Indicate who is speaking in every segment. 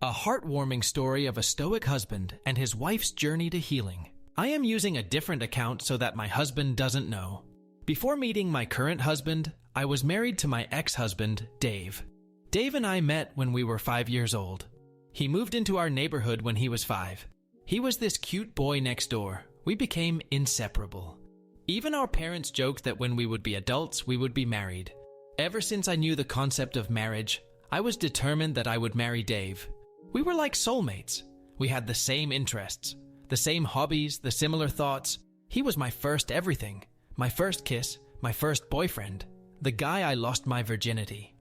Speaker 1: a heartwarming story of a Stoic husband and his wife's journey to healing. I am using a different account so that my husband doesn't know. Before meeting my current husband, I was married to my ex-husband, Dave. Dave and I met when we were 5 years old. He moved into our neighborhood when he was 5. He was this cute boy next door. We became inseparable. Even our parents joked that when we would be adults, we would be married. Ever since I knew the concept of marriage, I was determined that I would marry Dave. We were like soulmates. We had the same interests, the same hobbies, the similar thoughts. He was my first everything, my first kiss, my first boyfriend, the guy I lost my virginity.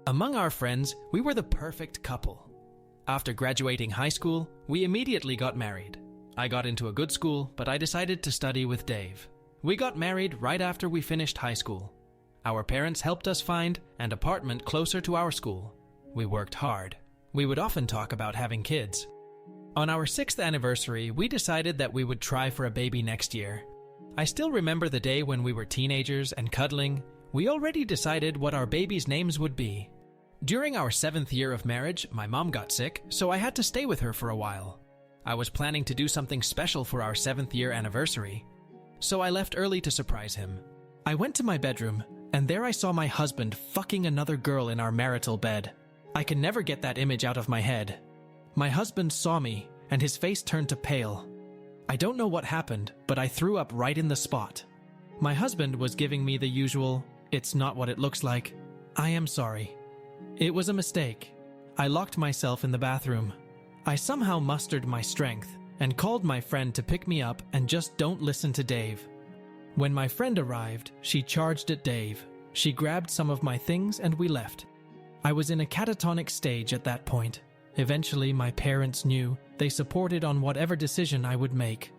Speaker 1: Among our friends, we were the perfect couple. After graduating high school, we immediately got married. I got into a good school, but I decided to study with Dave. We got married right after we finished high school. Our parents helped us find an apartment closer to our school. We worked hard. We would often talk about having kids. On our 6th anniversary, we decided that we would try for a baby next year. I still remember the day when we were teenagers and cuddling. We already decided what our babies' names would be. During our 7th year of marriage, my mom got sick, so I had to stay with her for a while. I was planning to do something special for our 7th year anniversary, so I left early to surprise him. I went to my bedroom, and there I saw my husband fucking another girl in our marital bed. I can never get that image out of my head. My husband saw me, and his face turned to pale. I don't know what happened, but I threw up right in the spot. My husband was giving me the usual, "It's not what it looks like. I am sorry. It was a mistake." I locked myself in the bathroom. I somehow mustered my strength and called my friend to pick me up and just don't listen to Dave. When my friend arrived, she charged at Dave. She grabbed some of my things and we left. I was in a catatonic stage at that point. Eventually, my parents knew. They supported on whatever decision I would make.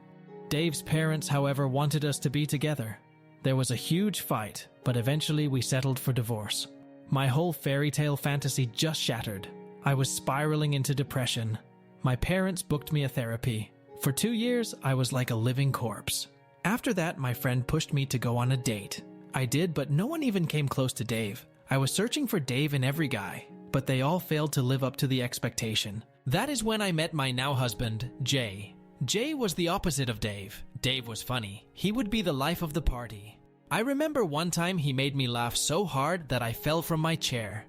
Speaker 1: Dave's parents, however, wanted us to be together. There was a huge fight, but eventually we settled for divorce. My whole fairy tale fantasy just shattered. I was spiraling into depression. My parents booked me a therapy. For 2 years, I was like a living corpse. After that, my friend pushed me to go on a date. I did, but no one even came close to Dave. I was searching for Dave in every guy, but they all failed to live up to the expectation. That is when I met my now husband, Jay. Jay was the opposite of Dave. Dave was funny. He would be the life of the party. I remember one time he made me laugh so hard that I fell from my chair.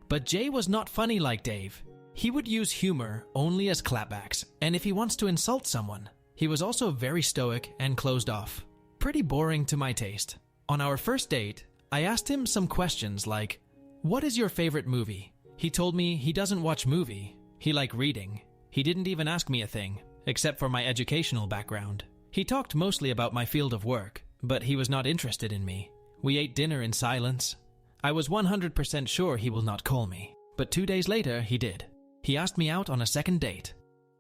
Speaker 1: But Jay was not funny like Dave. He would use humor only as clapbacks, and if he wants to insult someone. He was also very stoic and closed off. Pretty boring to my taste. On our first date, I asked him some questions like, "What is your favorite movie?" He told me he doesn't watch movie. He liked reading. He didn't even ask me a thing, except for my educational background. He talked mostly about my field of work, but he was not interested in me. We ate dinner in silence. I was 100% sure he will not call me, but 2 days later he did. He asked me out on a second date.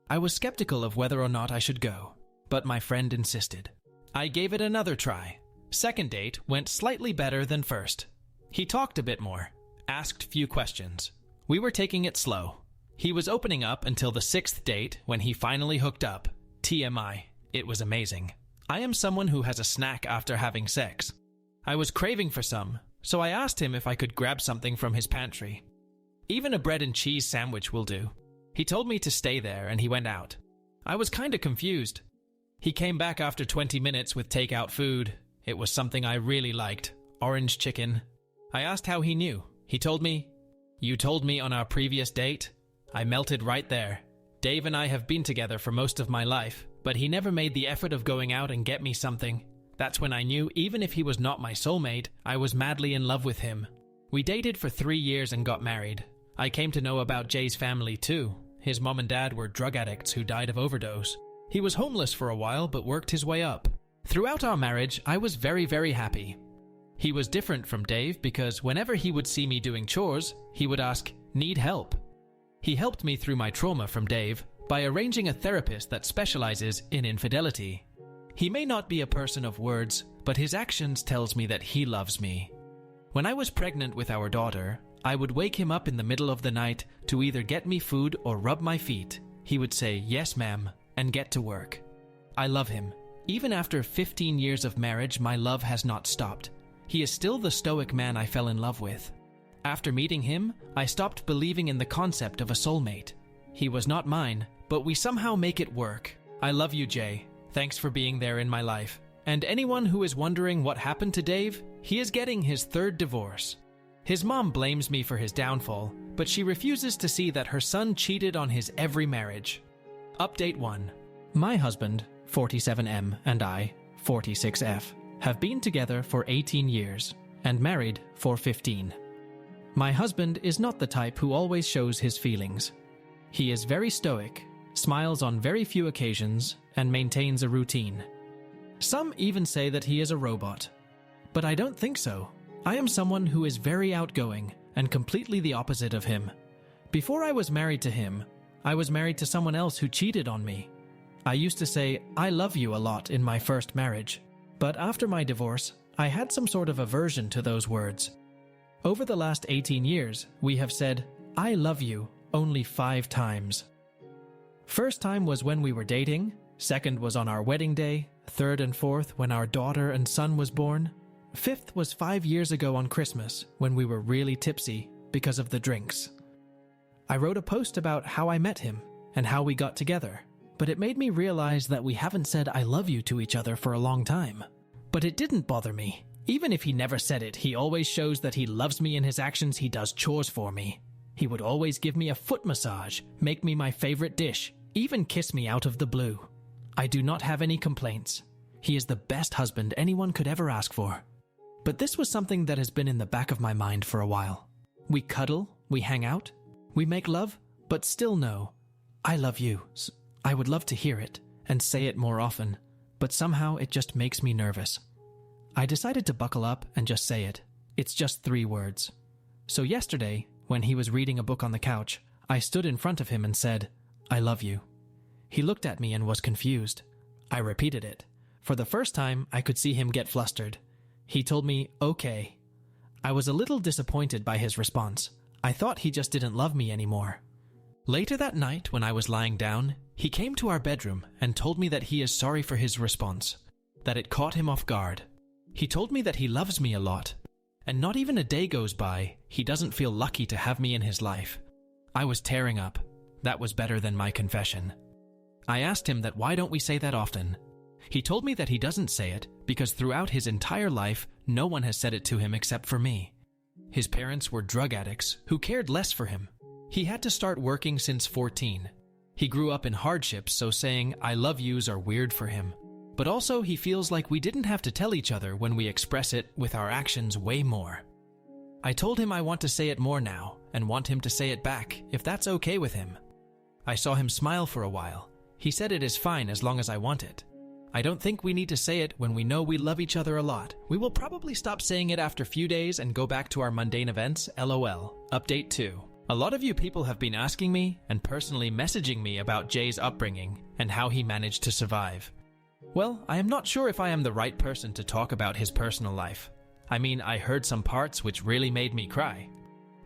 Speaker 1: I was skeptical of whether or not I should go, but my friend insisted. I gave it another try. Second date went slightly better than first. He talked a bit more, asked few questions. We were taking it slow. He was opening up until the 6th date when he finally hooked up. TMI, it was amazing. I am someone who has a snack after having sex. I was craving for some, so I asked him if I could grab something from his pantry. Even a bread and cheese sandwich will do. He told me to stay there and he went out. I was kinda confused. He came back after 20 minutes with takeout food. It was something I really liked, orange chicken. I asked how he knew. He told me, "You told me on our previous date." I melted right there. Dave and I have been together for most of my life, but he never made the effort of going out and get me something. That's when I knew even if he was not my soulmate, I was madly in love with him. We dated for 3 years and got married. I came to know about Jay's family too. His mom and dad were drug addicts who died of overdose. He was homeless for a while but worked his way up. Throughout our marriage, I was very, very happy. He was different from Dave because whenever he would see me doing chores, he would ask, "Need help?" He helped me through my trauma from Dave by arranging a therapist that specializes in infidelity. He may not be a person of words, but his actions tells me that he loves me. When I was pregnant with our daughter, I would wake him up in the middle of the night to either get me food or rub my feet. He would say, "Yes, ma'am," and get to work. I love him. Even after 15 years of marriage, my love has not stopped. He is still the stoic man I fell in love with. After meeting him, I stopped believing in the concept of a soulmate. He was not mine, but we somehow make it work. I love you, Jay. Thanks for being there in my life. And anyone who is wondering what happened to Dave, he is getting his third divorce. His mom blames me for his downfall, but she refuses to see that her son cheated on his every marriage. Update 1. My husband, 47M, and I, 46F, have been together for 18 years and married for 15. My husband is not the type who always shows his feelings. He is very stoic, smiles on very few occasions, and maintains a routine. Some even say that he is a robot. But I don't think so. I am someone who is very outgoing and completely the opposite of him. Before I was married to him, I was married to someone else who cheated on me. I used to say, "I love you" a lot in my first marriage. But after my divorce, I had some sort of aversion to those words. Over the last 18 years, we have said, "I love you" only 5 times. First time was when we were dating, second was on our wedding day, third and fourth when our daughter and son was born. Fifth was 5 years ago on Christmas when we were really tipsy because of the drinks. I wrote a post about how I met him and how we got together, but it made me realize that we haven't said "I love you" to each other for a long time. But it didn't bother me. Even if he never said it, he always shows that he loves me in his actions. He does chores for me. He would always give me a foot massage, make me my favorite dish, even kiss me out of the blue. I do not have any complaints. He is the best husband anyone could ever ask for. But this was something that has been in the back of my mind for a while. We cuddle, we hang out, we make love, but still no. I love you. I would love to hear it and say it more often, but somehow it just makes me nervous. I decided to buckle up and just say it. It's just 3 words. So yesterday, when he was reading a book on the couch, I stood in front of him and said, "I love you." He looked at me and was confused. I repeated it. For the first time, I could see him get flustered. He told me, "Okay." I was a little disappointed by his response. I thought he just didn't love me anymore. Later that night, when I was lying down, he came to our bedroom and told me that he is sorry for his response, that it caught him off guard. He told me that he loves me a lot, and not even a day goes by he doesn't feel lucky to have me in his life. I was tearing up. That was better than my confession. I asked him that why don't we say that often. He told me that he doesn't say it because throughout his entire life, no one has said it to him except for me. His parents were drug addicts who cared less for him. He had to start working since 14. He grew up in hardships, so saying "I love yous" are weird for him. But also he feels like we didn't have to tell each other when we express it with our actions way more. I told him I want to say it more now and want him to say it back if that's okay with him. I saw him smile for a while. He said it is fine as long as I want it. I don't think we need to say it when we know we love each other a lot. We will probably stop saying it after a few days and go back to our mundane events, LOL. Update 2. A lot of you people have been asking me and personally messaging me about Jay's upbringing and how he managed to survive. Well, I am not sure if I am the right person to talk about his personal life. I mean, I heard some parts which really made me cry.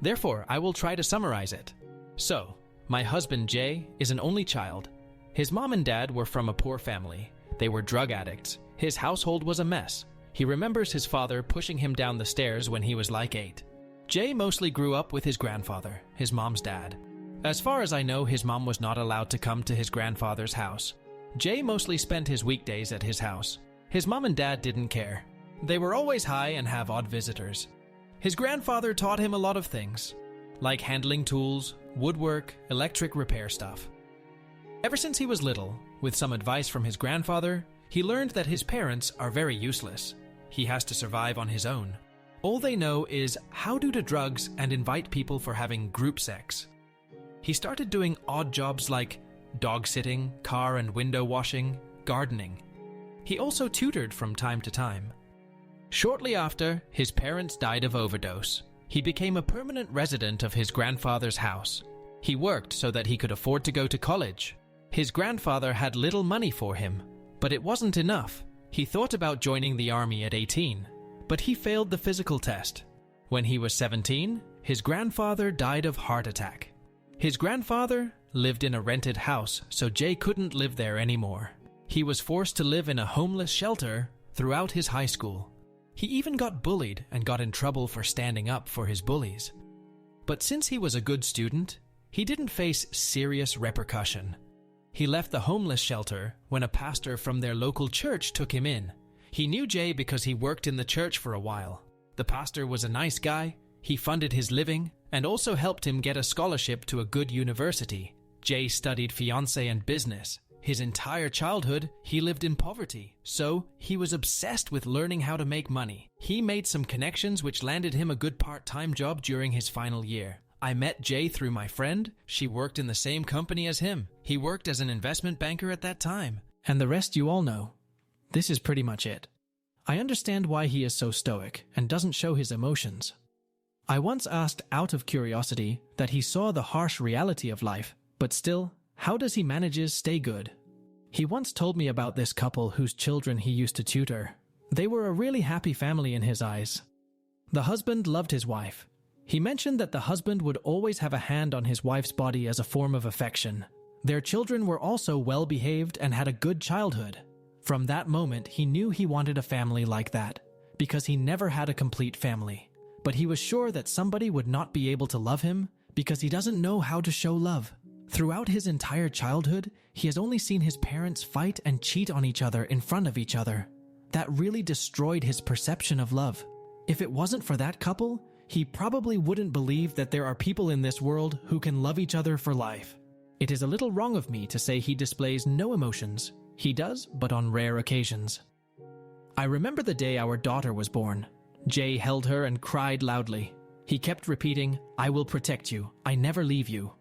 Speaker 1: Therefore, I will try to summarize it. So, my husband Jay is an only child. His mom and dad were from a poor family. They were drug addicts. His household was a mess. He remembers his father pushing him down the stairs when he was like 8. Jay mostly grew up with his grandfather, his mom's dad. As far as I know, his mom was not allowed to come to his grandfather's house. Jay mostly spent his weekdays at his house. His mom and dad didn't care. They were always high and have odd visitors. His grandfather taught him a lot of things, like handling tools, woodwork, electric repair stuff. Ever since he was little, with some advice from his grandfather, he learned that his parents are very useless. He has to survive on his own. All they know is how to do drugs and invite people for having group sex. He started doing odd jobs like dog sitting, car and window washing, gardening. He also tutored from time to time. Shortly after, his parents died of overdose. He became a permanent resident of his grandfather's house. He worked so that he could afford to go to college. His grandfather had little money for him, but it wasn't enough. He thought about joining the army at 18, but he failed the physical test. When he was 17, his grandfather died of heart attack. His grandfather lived in a rented house, so Jay couldn't live there anymore. He was forced to live in a homeless shelter throughout his high school. He even got bullied and got in trouble for standing up for his bullies. But since he was a good student, he didn't face serious repercussion. He left the homeless shelter when a pastor from their local church took him in. He knew Jay because he worked in the church for a while. The pastor was a nice guy, he funded his living, and also helped him get a scholarship to a good university. Jay studied fiancé and business. His entire childhood, he lived in poverty, so he was obsessed with learning how to make money. He made some connections which landed him a good part-time job during his final year. I met Jay through my friend. She worked in the same company as him. He worked as an investment banker at that time. And the rest you all know. This is pretty much it. I understand why he is so stoic and doesn't show his emotions. I once asked out of curiosity that he saw the harsh reality of life, but still, how does he manage stay good? He once told me about this couple whose children he used to tutor. They were a really happy family in his eyes. The husband loved his wife. He mentioned that the husband would always have a hand on his wife's body as a form of affection. Their children were also well-behaved and had a good childhood. From that moment, he knew he wanted a family like that, because he never had a complete family. But he was sure that somebody would not be able to love him because he doesn't know how to show love. Throughout his entire childhood, he has only seen his parents fight and cheat on each other in front of each other. That really destroyed his perception of love. If it wasn't for that couple, he probably wouldn't believe that there are people in this world who can love each other for life. It is a little wrong of me to say he displays no emotions. He does, but on rare occasions. I remember the day our daughter was born. Jay held her and cried loudly. He kept repeating, "I will protect you. I never leave you."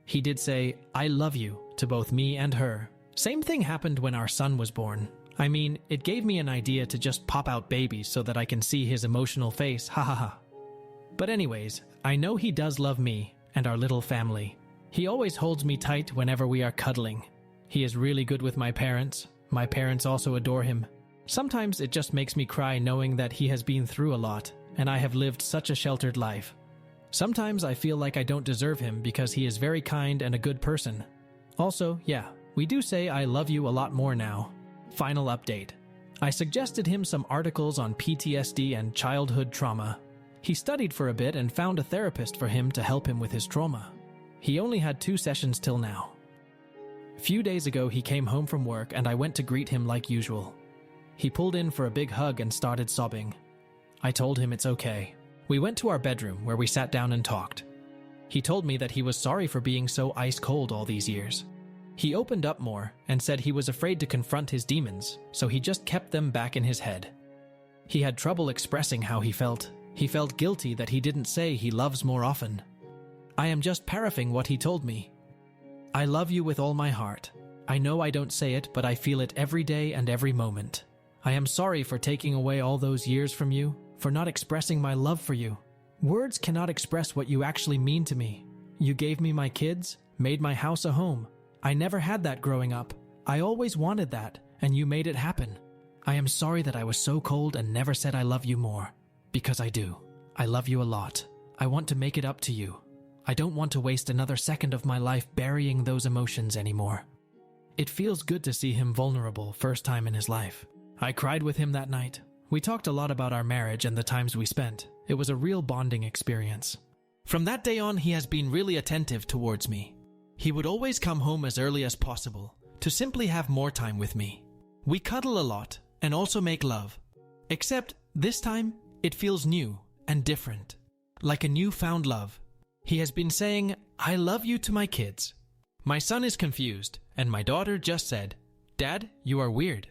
Speaker 1: He did say, "I love you," to both me and her. Same thing happened when our son was born. I mean, it gave me an idea to just pop out babies so that I can see his emotional face, ha ha ha. But anyways, I know he does love me and our little family. He always holds me tight whenever we are cuddling. He is really good with my parents. My parents also adore him. Sometimes it just makes me cry knowing that he has been through a lot, and I have lived such a sheltered life. Sometimes I feel like I don't deserve him because he is very kind and a good person. Also, yeah, we do say I love you a lot more now. Final update. I suggested him some articles on PTSD and childhood trauma. He studied for a bit and found a therapist for him to help him with his trauma. He only had 2 sessions till now. A few days ago he came home from work and I went to greet him like usual. He pulled in for a big hug and started sobbing. I told him it's okay. We went to our bedroom where we sat down and talked. He told me that he was sorry for being so ice cold all these years. He opened up more and said he was afraid to confront his demons, so he just kept them back in his head. He had trouble expressing how he felt. He felt guilty that he didn't say he loves more often. I am just paraphrasing what he told me. I love you with all my heart. I know I don't say it, but I feel it every day and every moment. I am sorry for taking away all those years from you, for not expressing my love for you. Words cannot express what you actually mean to me. You gave me my kids, made my house a home. I never had that growing up. I always wanted that, and you made it happen. I am sorry that I was so cold and never said I love you more. Because I do. I love you a lot. I want to make it up to you. I don't want to waste another second of my life burying those emotions anymore. It feels good to see him vulnerable first time in his life. I cried with him that night. We talked a lot about our marriage and the times we spent. It was a real bonding experience. From that day on, he has been really attentive towards me. He would always come home as early as possible to simply have more time with me. We cuddle a lot and also make love. Except this time, it feels new and different, like a newfound love. He has been saying, "I love you" to my kids. My son is confused, and my daughter just said, "Dad, you are weird."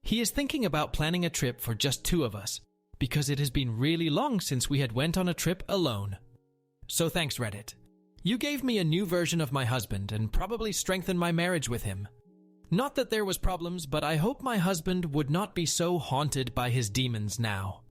Speaker 1: He is thinking about planning a trip for just 2 of us, because it has been really long since we had went on a trip alone. So thanks, Reddit. You gave me a new version of my husband and probably strengthened my marriage with him. Not that there was problems, but I hope my husband would not be so haunted by his demons now.